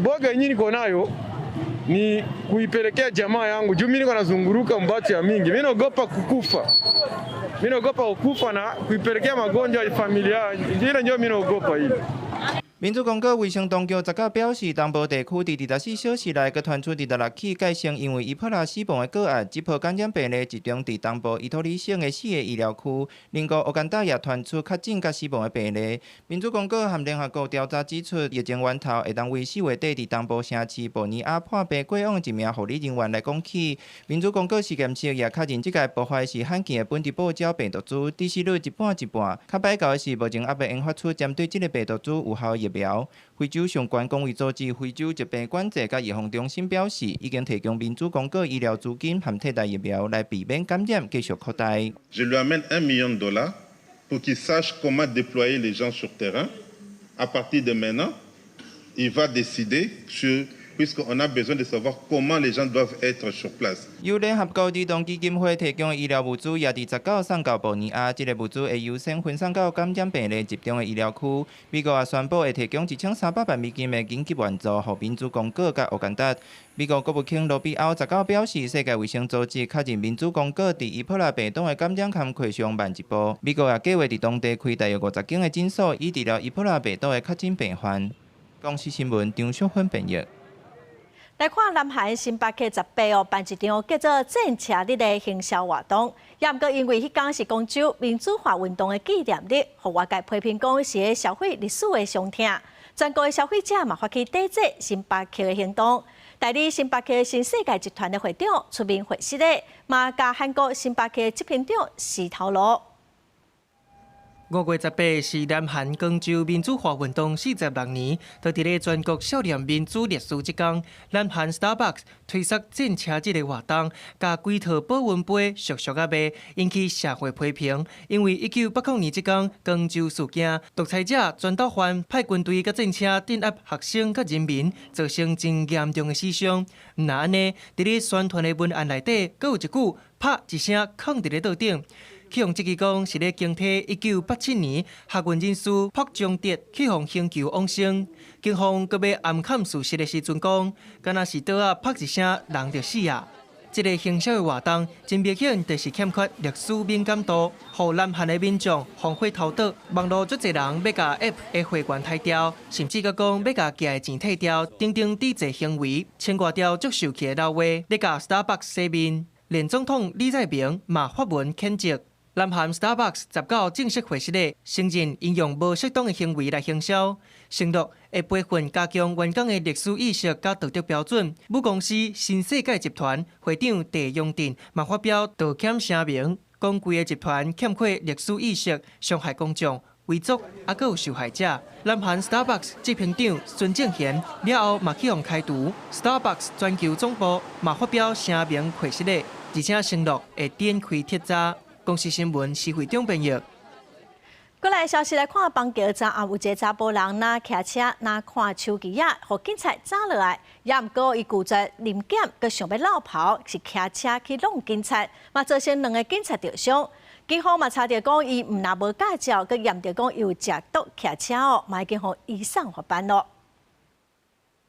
Ni kuipelekea jamaa yangu juu mimi niko nazunguruka Mbacha mingi, mimi naogopa kukufa, mimi naogopa kukufa na kuipelekea magonjwa ya familia, ndio mimi naogopa hili. 民主公告卫生当局昨个表示，东部地区伫24小时内，佮传出26起改成因为伊波拉死亡的个案，这波感染病例集中伫东部伊托里省的4个医疗区。另外，乌干达也传出确诊佮死亡的病例。民主公告和联合国调查指出，疫情源头会当为4月底伫东部城市布尼亚破病过往一名护理人员来讲起。民主公告实验室也确认，即个爆发的是罕见的本地报胶病毒株，致死率一半一半。较摆到的是，目前还未研发出针对这个病毒株有效疫苗。非洲相关公卫组织非洲疾病管制甲预防中心表示，已经提供民主公告医疗资金和替代疫苗来避免感染继续扩大。Je lui amène $1 million pour qu'il sache comment déployer les gens sur terrain. À partir de maintenant, il va décider sur puisqu'on a besoin de savoir comment les gens doivent être sur place. 由联合国儿童基金会提供的医疗物资，也伫19送到布尼亚，这个物资会优先分送到感染病例集中的医疗区。美国也宣布会提供1300万美金的紧急援助，予民主公国甲乌干达。美国国务卿罗比奥19表示，世界卫生组织确认民主公国伫伊波拉病毒的感染坎溃上慢一步。美国也计划伫当地开大约50间的诊所，以治疗伊波拉病毒的确诊病患。公司新闻张淑芬编译。来看南韩星巴克18办一场叫做“战车日”的行销活动，也毋过因为迄天是广州民主化运动的纪念日，互外界批评讲是个消费历史的伤痛。全国的消费者嘛发起抵制星巴克的行动。代理星巴克新世界集团的会长出面回释咧，嘛甲韩国星巴克执行长石头路。5月18是南韩广州民主化运动46年，就伫咧全国少年民主烈士节天，南韩 Starbucks 推出战车日的活动，甲几套保温杯俗俗啊卖，引起社会批评。因为1980年这天广州事件，独裁者全斗焕派军队甲战车镇压学生甲人民，造成真严重的死伤。毋但安尼，伫咧宣传的文案内底，阁有一句“啪”一声放伫咧桌顶。起用这个讲是咧警惕1987年学运人士朴正德起用刑求往生，警方阁要暗砍事实的时阵讲，敢若是桌啊啪一声，人就死啊。这个行销的活动真明显就是欠缺历史敏感度，互南韩的民众放火投毒，网络足侪人要甲 App 的会员退掉，甚至阁讲要甲寄的钱退掉，等等抵制行为，千外条足受气的老话，咧甲 Starbucks 洗面，连总统李在明嘛发文谴责。南韩 Starbucks 19正式回释咧，承认应用无适当的行为来行销，承诺会培训加强员工的历史意识甲道德标准。母公司新世界集团会长戴永定嘛发表道歉声明，讲规个集团欠缺历史意识，伤害公众、遺族，还佫有受害者。南韓 Starbucks 執行長孫正賢了後，嘛起用開除 Starbucks 全球總部嘛發表聲明回釋咧，而且承諾會展開鐵閘。公司新聞是會長編譯。过来消息来看，邦桥站也有一个查甫人拿骑车拿看手机啊，互警察抓落来，也毋过伊拒绝临检，佮想要落跑，是骑车去弄警察，嘛造成2个警察受伤。警方嘛查到讲伊毋但无驾照，佮验到讲伊有食毒骑车哦，嘛已经互移送法办咯。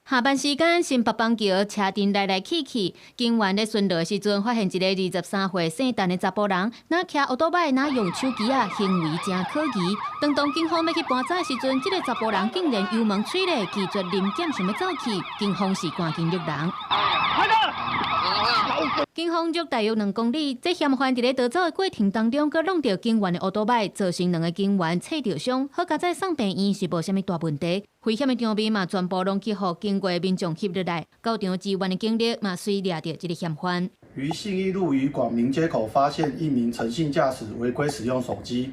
下班时间，新北邦桥车阵来来去去，警员咧巡逻时阵，发现一个23岁姓陈的查甫人，拿骑奥多摆，拿用手机啊，行为真可疑。当警方要去搬查时阵，这个查甫人竟然油门吹咧，拒绝临检，想要走去，警方是赶紧约人。警方约大约2公里，这嫌犯伫咧逃走的过程当中，佮弄到警员的奥多摆，造成2个警员切着伤，好佳在送病院是无啥物大问题。危险的场面嘛，全部拢去互经过民众翕落来。到场支援的警力嘛，随抓到这个嫌犯。于信义路与广明街口发现一名陈姓驾驶违规使用手机，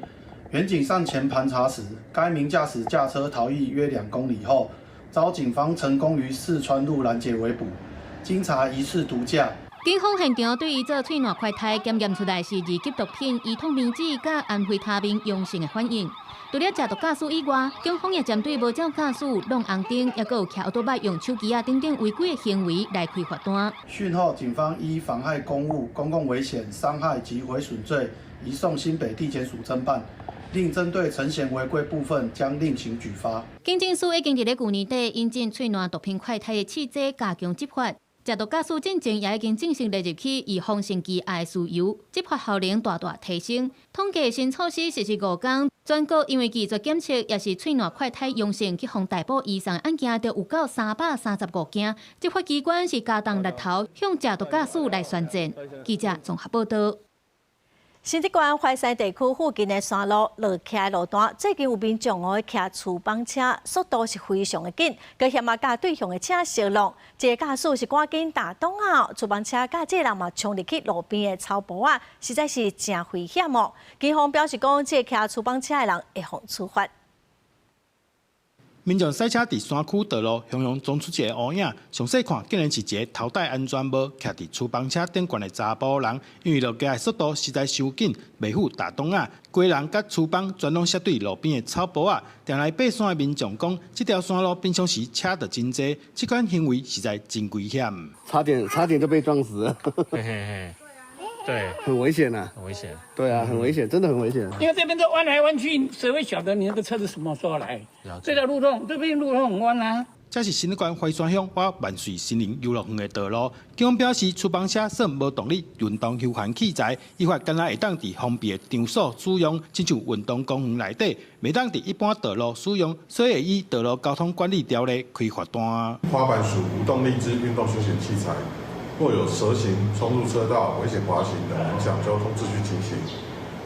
远警上前盘查时，该名驾驶驾车逃逸约2公里后，遭警方成功于四川路拦截围捕。经查疑似毒驾。警方现场对伊做喙烂快胎检验出来是2级毒品依通明剂甲安非他命阳性的反应。除了食毒驾驶以外，警方也针对无照驾驶、弄红灯，也有骑奥多摆用手机啊等等违规的行为来开罚单。讯后，警方依妨害公务、公共危险、伤害及毁损罪移送新北地检署侦办。另针对陈嫌违规部分，将另行举发。警政署已经伫咧去年底引进喙烂毒品快胎的试剂，加强执法。食毒驾驶进程也已经正式列入去预防性期爱事由，执法效能大大提升。统计新措施实施5天，全国因为拒绝检测也是喙烂快胎阳性去互逮捕以上案件，就有到335件。执法机关是加重力头，向食毒驾驶来宣战。记者综合报道。新竹县淮西地区附近的山路落起路段，最近有民众骑厨房车，速度是非常的紧，佮险啊甲对向的车相撞，这个驾驶是赶紧打挡啊！厨房车甲这个人嘛冲入去路边的草坡啊，实在是真危险哦！警方表示讲，这骑厨房车的人会互处罚。民众赛车伫山区道路汹涌撞出一个乌影，详细看竟然是一个头戴安全帽、徛伫厨房车顶悬的查甫人，因为落架的速度实在伤紧，袂赴打洞啊！规人甲厨房全拢摔对路边的草坡啊！定来爬山的民众讲，这条山路平常时车就真多，这款行为实在真危险。差点就被撞死了。嘿嘿嘿。对，很危险呐，很危险。对啊，很危险，真的很危险。因为这边都弯来弯去，谁会晓得你那个车子什么时候来？这条路洞，这边路洞很弯啊。这是新馆花山乡往万岁森林游乐园的道路。警方表示，厨房车算无动力运动休闲器材，依法敢若会当伫封闭的场所使用，亲像运动公园内底，袂当伫一般道路使用，所以会以道路交通管理条例开罚单。滑板属无动力之运动休闲器材。若有蛇行、冲入车道、危险滑行等影响交通秩序情形，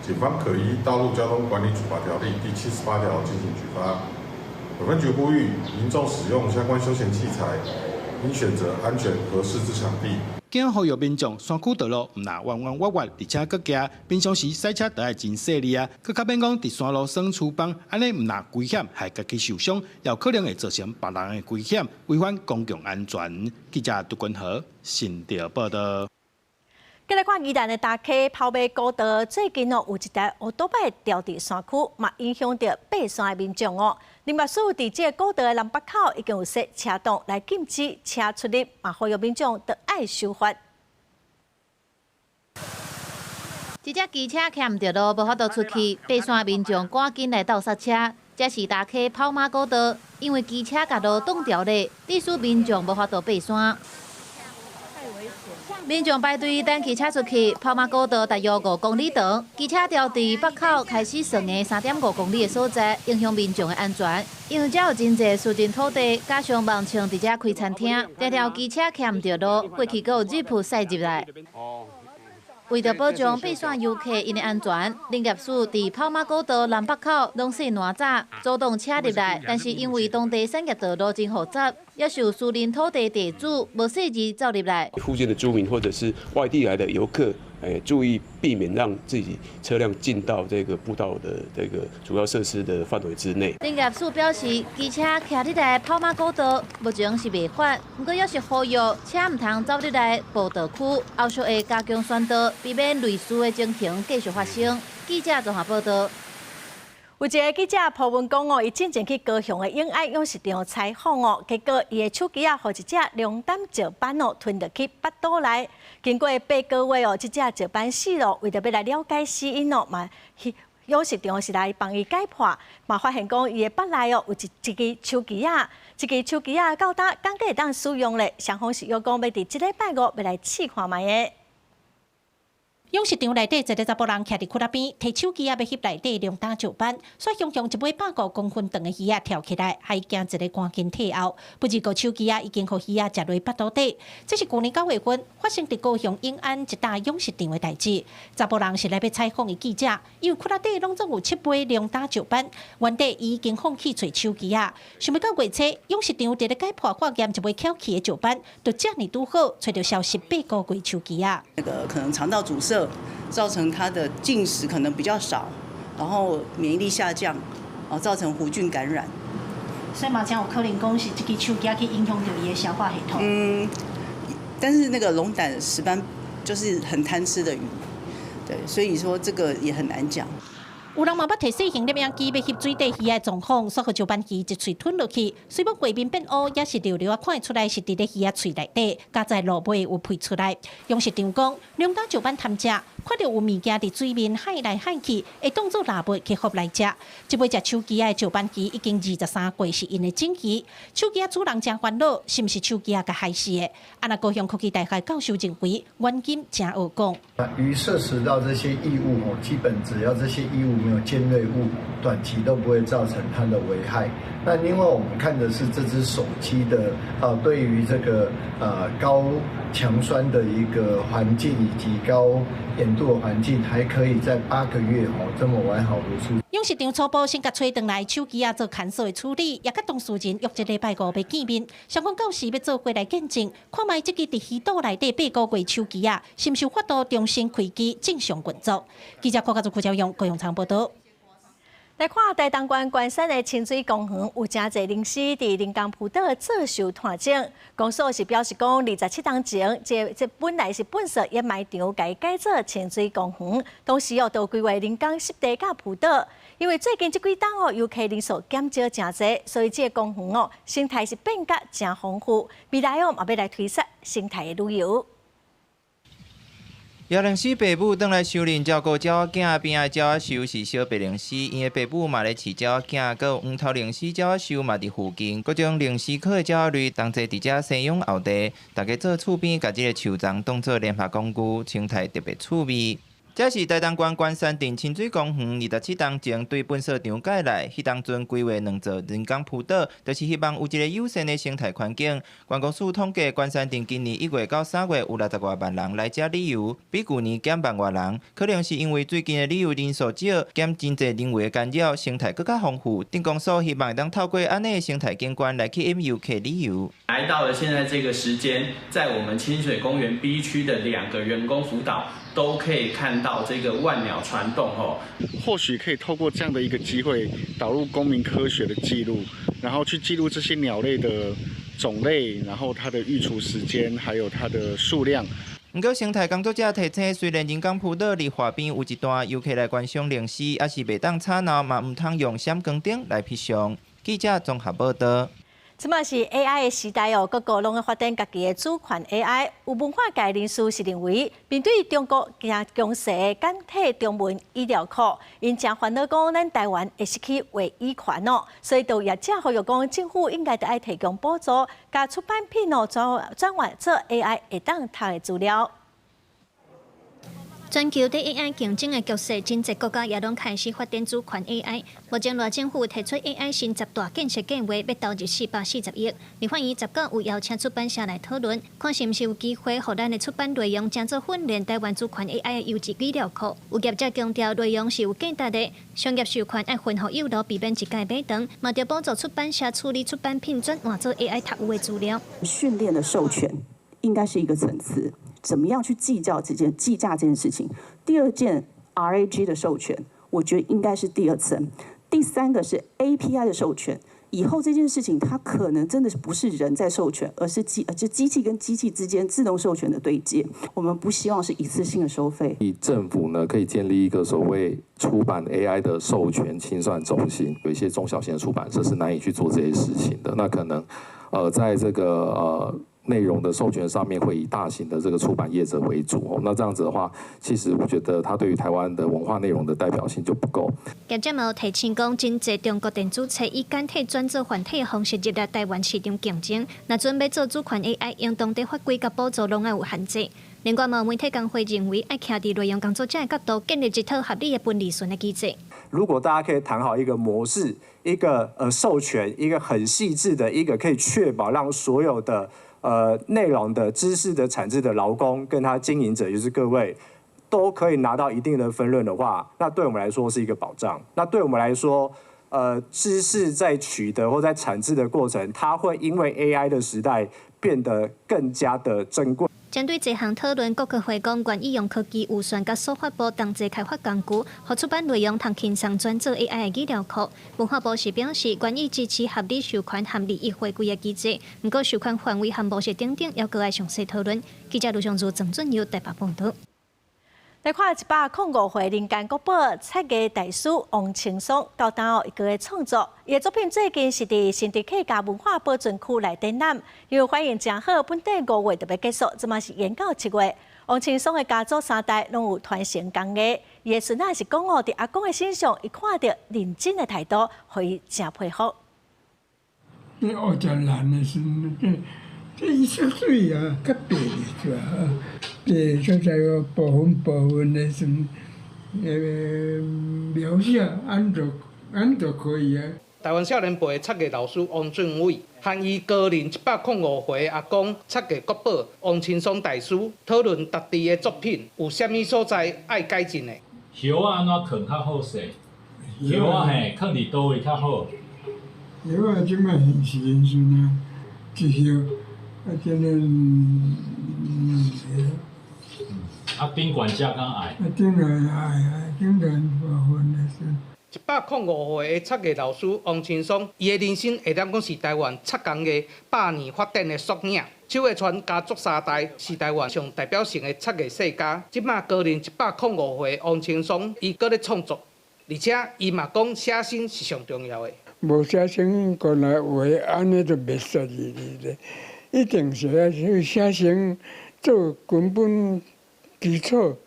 警方可依《道路交通管理处罚条例》第78条进行举发。本分局呼吁民众使用相关休闲器材，应选择安全合适之场地。警方呼吁民众山区道路唔那弯弯弯弯，而且搁行，平常时赛车都爱真细腻啊，搁较免讲伫山路耍厨房，安尼唔那危险，害家己受伤，也有可能会造成别人的危险，违反公共安全。记者杜君和新潮报道。再来看宜兰的大溪跑马古道，最近有一台乌多摆掉伫山区，嘛影响到爬山的民众哦。林业署伫这古道的南北口已经有设车挡来禁止车出入，嘛呼吁民众得爱守法。一只机车徛唔着路，无法度出去，爬山民众赶紧来倒刹车。这是大溪跑马古道，因为机车甲路挡掉咧，致使民众无法度爬山。民众排队等汽车出去，跑马古道大约5公里长，机车调伫北口开始算的3.5公里的所在，影响民众的安全。因为这有真侪私人土地，加上盲枪伫这开餐厅，条条机车徛唔着路，过去阁有日铺驶入来。为着保障爬山游客因的安全，林业署伫跑马古道南北口拢设烂栅，阻挡车入来。但是因为当地产业道路真复杂，也受私人土地地主无设置走入来。附近的居民或者是外地来的游客，注意避免让自己车辆进到这个步道的这个主要设施的范围之内。林业署表示，机车徛入来跑马古道目前是违法，不过也是呼吁车唔通走入来步道区，后续会加强宣导，避免类似的情形继续发生。记者综合报道。有一个记者抛文讲哦，伊进前去高雄的永爱养殖场采访哦，结果伊的手机啊，互一只龙胆石斑哦吞入去腹肚内。经过8个月哦，这只石斑死了，为着要来了解死因哦，嘛养殖场是来帮伊解剖，嘛发现讲伊的腹内哦有一支手机啊，这支手机啊到达刚会当使用咧，双方是约讲要伫这礼拜5要来试看卖的。养殖场内底一个查甫人徛伫窟仔边，摕手机啊要翕内底龙胆石斑，却熊熊一尾150公分长的鱼啊跳起来，还惊一个赶紧退后。不只个手机啊已经互鱼啊食落腹肚底。这是去年9月份发生伫高雄永安一大养殖场的代志。查甫人是来要采访的记者，因为窟仔底拢总有7尾龙胆石斑，原地伊已经放弃找手机啊。想要到月初，养殖场伫咧解剖化验一尾翘起的石斑，就这么拄好找到消失8个月手机啊。那个可能肠道阻塞。造成它的进食可能比较少，然后免疫力下降，造成弧菌感染。所以嘛，将有可能讲是这个手机去影响到伊的消化系统。但是那个龙胆石斑就是很贪吃的鱼，对，所以说这个也很难讲。有人嘛捌摕细型摄影机要翕水底鱼的状况，所以石斑鱼一喙吞落去，虽不画面变乌，也是溜溜啊看出来是伫咧鱼啊喙内底，加在路尾有配出来。养殖场讲，龙胆石斑贪食，看到有物件伫水面海来海去，会当作腊物去合来食。这尾食手机的石斑鱼已经23岁，是因的种鱼。手机主人真烦恼，是毋是手机甲害死的？安那高雄科技大学教授认为，原因真好讲。鱼摄食到这些异物基本只要这些异物没有尖锐物，短期都不会造成它的危害。那另外我们看的是这只手机的对于这个高强酸的一个环境以及高盐度的环境，还可以在8个月这么完好如初。养殖场初步先甲吹回来手机啊做勘索的处理，也甲当事人约一礼拜5要见面，相关到时要做回来见证，看卖这个伫鱼肚内底8个月手机啊，是毋是有法度重新开机正常运作？记者郭家做胡兆勇高雄场报道。来看台东县关山的清水公园，有真侪人士伫人工浦岛接受探检。公所是表示讲，27年前，这本来是本色掩埋场，改做清水公园，同时都规划人工湿地甲浦岛。因为最近这几档游客人数减少真侪，所以这公园生态是变甲真丰富。未来也要来推广生态的旅游。叶灵师爸母倒来收任照顾鸟仔囝，边仔鸟仔树是小白灵师，因的爸母嘛咧饲鸟仔囝，佮有黄头灵师鸟仔树嘛伫附近，各种灵师科的鸟仔类，同齐伫遮生养后代，大家做厝边，甲这个树桩当做联合工具，生态特别趣味。这是台东县关山镇清水公园27年前对本社场改来，迄当阵规划2座人工浦岛，就是希望有一个友善的生态环境。观光署统计，关山镇今年1月到3月有60多万人来遮旅游，比去年减1万人，可能是因为最近的旅游人数少，减真侪人为的干扰，生态更加丰富。镇公所希望当透过安尼的生态景观来吸引游客旅游。来到了现在这个时间，在我们清水公园 B 区的2个人工浮岛，都可以看到这个万鸟传动哦。或许可以透过这样的一个机会，导入公民科学的记录，然后去记录这些鸟类的种类，然后它的育雏时间，还有它的数量。不过，生态工作者提醒，虽然人工浦岛离河边有一段游客来观赏灵狮，也是袂当吵闹，嘛唔通用闪光灯来翕相。记者综合报道。即马是 AI 的时代各国拢要发展家己的主权 AI。有文化界人士是认为，面对中国加强势的简体中文医疗库，因正烦恼讲咱台湾会失去话语权所以就业者呼吁讲，政府应该要提供补助，甲出版品转换做 AI 会当读的资料。全球对 AI 竞争的局势，真侪国家也拢开始发展主权 AI。目前，赖政府提出 AI 新10大建设计划，要投入440亿。立法院19有邀请出版社来讨论，看是毋是有机会，互咱的出版内容，将做训练台湾主权 AI 的优质资料库。有业者强调，内容是有价值的，商业授权爱分互有路，避免一界买长，嘛着帮助出版社处理出版品转换做 AI 读有的资料。训练的授权应该是一个层次。怎么样去计价这件事情？第二件 RAG 的授权，我觉得应该是第2层。第3个是 API 的授权。以后这件事情，它可能真的不是人在授权，而是机器跟机器之间自动授权的对接。我们不希望是一次性的收费。政府呢可以建立一个所谓出版 AI 的授权清算中心，有一些中小型的出版社是难以去做这些事情的。那可能在这个内容的授权上面会以大型的这个出版业者为主那这样子的话，其实我觉得它对于台湾的文化内容的代表性就不够。业者嘛有提醒讲，真侪中国电子册以简体转做繁体的方式入来台湾市场竞争，若准备做主权 AI， 用当地法规甲补助拢要有限制。另外嘛，媒体工会认为，爱徛伫内容工作者的角度，建立一套合理的分离顺的机制。如果大家可以谈好一个模式，一个授权，一个很细致的一个可以确保让所有的内容的知识的产制的劳工跟他经营者，就是各位，都可以拿到一定的分润的话，那对我们来说是一个保障。那对我们来说，知识在取得或在产制的过程，它会因为 AI 的时代变得更加的珍贵。针对这项讨论，各个会讲愿意用科技预算甲司法部同齐开发工具，互出版内容通轻松转做 AI 的资料库。文化部是表示愿意支持合理授权和利益回归的机制，不过授权范围和模式等等，要搁爱详细讨论。记者卢尚如、郑俊佑台北报道。来看105岁人间国宝册艺大师王青松到当一个创作，伊的作品最近是伫新竹客家文化保存区来展览，因为反应真好，本地5月就要结束，即嘛是延到7月。王青松的家族3代拢有传承工艺，伊的孙仔是讲伫阿公的身上，伊看到认真的态度，互伊真佩服。这学真难的是这20岁啊，较白的是吧？这所在个部分的是描写按照可以啊。台湾少年辈册艺老师王俊伟和伊高龄105岁阿公册艺国宝王青松大师讨论家己的作品有啥物所在爱改进的。叶啊，安怎放较好势？叶啊嘿，放伫倒位较好？叶啊，即摆现时呢，一叶啊，真个啊，顶管家敢爱？啊，顶然爱，顶然部分的是。105岁的插艺老师王青松，伊的人生会当讲是台湾插工艺100年发展的缩影。手会传家族3代，是台湾上代表性的插艺世家。即马高龄105岁王青松，伊搁咧创作，而且伊嘛讲写生是上重要的。无写生过来话，安尼就袂适宜咧。一定是要去写生做根本基础，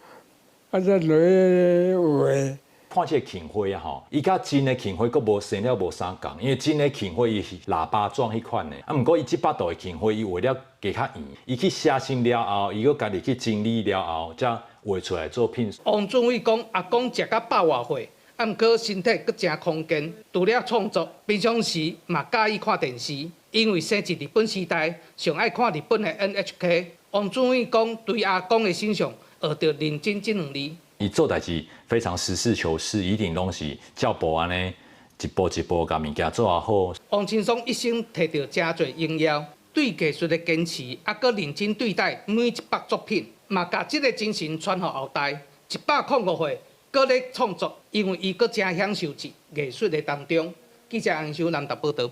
啊再落话。看这庆花啊吼，伊甲真的庆花佫无生了无啥共，因为真的庆花伊是喇叭状迄款的，啊，毋过伊700度的庆花，伊画了加较圆，伊去写生了后，伊佫家己去整理了后，才画出来作品。王俊伟讲，阿公食到100外岁，啊，毋过身体佫真康健，除了创作，平常时嘛喜意看电视，因为生一日本时代，上爱看日本的 NHK。王俊伟讲，对阿公的身上学到认真这2字。伊做代志非常实事求是，一定拢是照步安尼一步一步甲物件做啊好。王青松一生摕到真侪荣耀，对艺术的坚持，啊，佮认真对待每一幅作品，嘛甲这个精神传予后代。105岁，佮咧创作，因为伊佮真享受在艺术的当中。记者洪秀南台报道。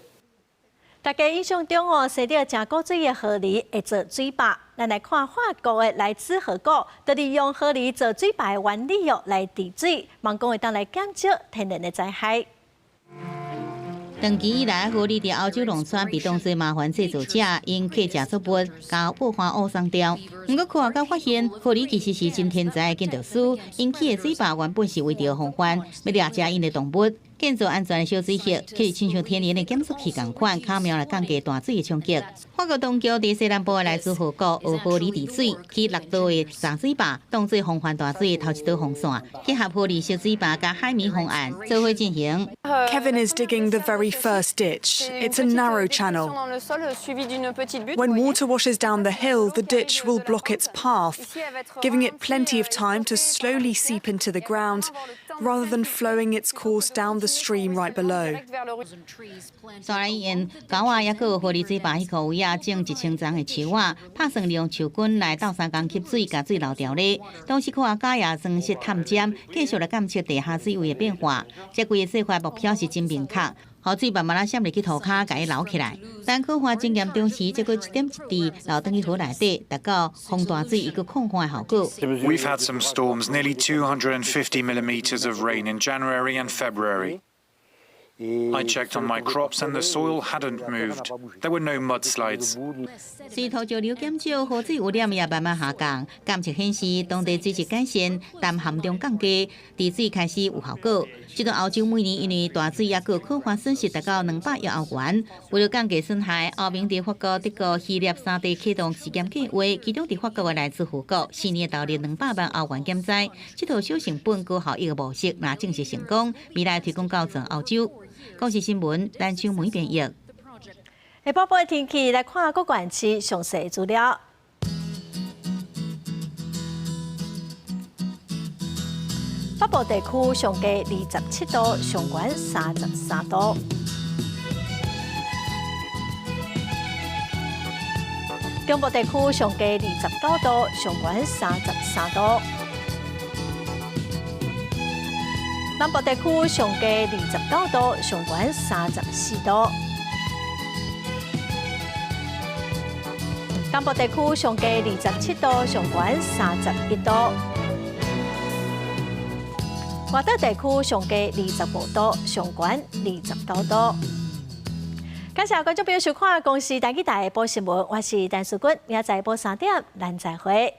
大家印象中哦，生到真古水的河狸会做水坝。咱来看法国的来自河谷，就利用河狸做水坝的原理来治水，望讲会当来减少天然的灾害。长期以来，河狸伫欧洲农村被当作麻烦制造者，因客食作物交报花乌送掉。不过科学家发现，河狸其实是真天才的建筑师，因起的水坝原本是为着防范要掠食因的动物。建造安全的小水穴，可亲像天然的减速器同款，巧妙来降低大水的冲击。法国东桥伫西南部的来自河谷学河狸治水，去6道的沙水坝当作防范大水的头一道防线，结合河狸小水坝加海绵方案做伙进行。Kevin is digging the very first ditch. It's a narrow channel. When water washes down the hill, the ditch will block its path, giving it plenty of time to slowly seep into the ground, rather than flowing its course down the stream right below. 大来因高啊，也有河狸水坝迄个位啊，种1000丛的树啊，打算利用树根来斗3工吸水，甲水流掉咧。同时，科学家也装设探针，继续来监测地下水位的变化。这规个细化目标是真明确，雨水慢慢啊渗入去土骹，甲伊流起来。但科学经验中时，这个一点一滴流转去河内底，达到防大水一个抗旱的效果。We've had some storms, nearly 250 millimeters of rain in January and February. I checked on my crops and the soil hadn't moved. There were no mudslides. 随土石流减少，河水污染也慢慢下降。监测显示，当地水质改善，但含量降低，治水开始有效果。这段欧洲每年因为大水也有可发损失达到200亿欧元。为了降低损害，欧盟伫法国、德国、希腊3地启动试验计划，其中伫法国的来自河谷，4年投入200万欧元减灾。这套小成本高效益的模式，若正式成功，未来推广到全欧洲。国际新闻，咱像每编译。下晡晡的天气来看各县市详细资料。北部地区上低27度，上悬33度。中部地区上低29度，上悬33度。南部地区上低29度，上悬34度。东部地区上低27度，上悬31度。外岛地区上低25度，上悬29度。感谢观众朋友收看《公视台记台下晡新闻》，我是陈淑君，明仔载下晡3点，咱再会。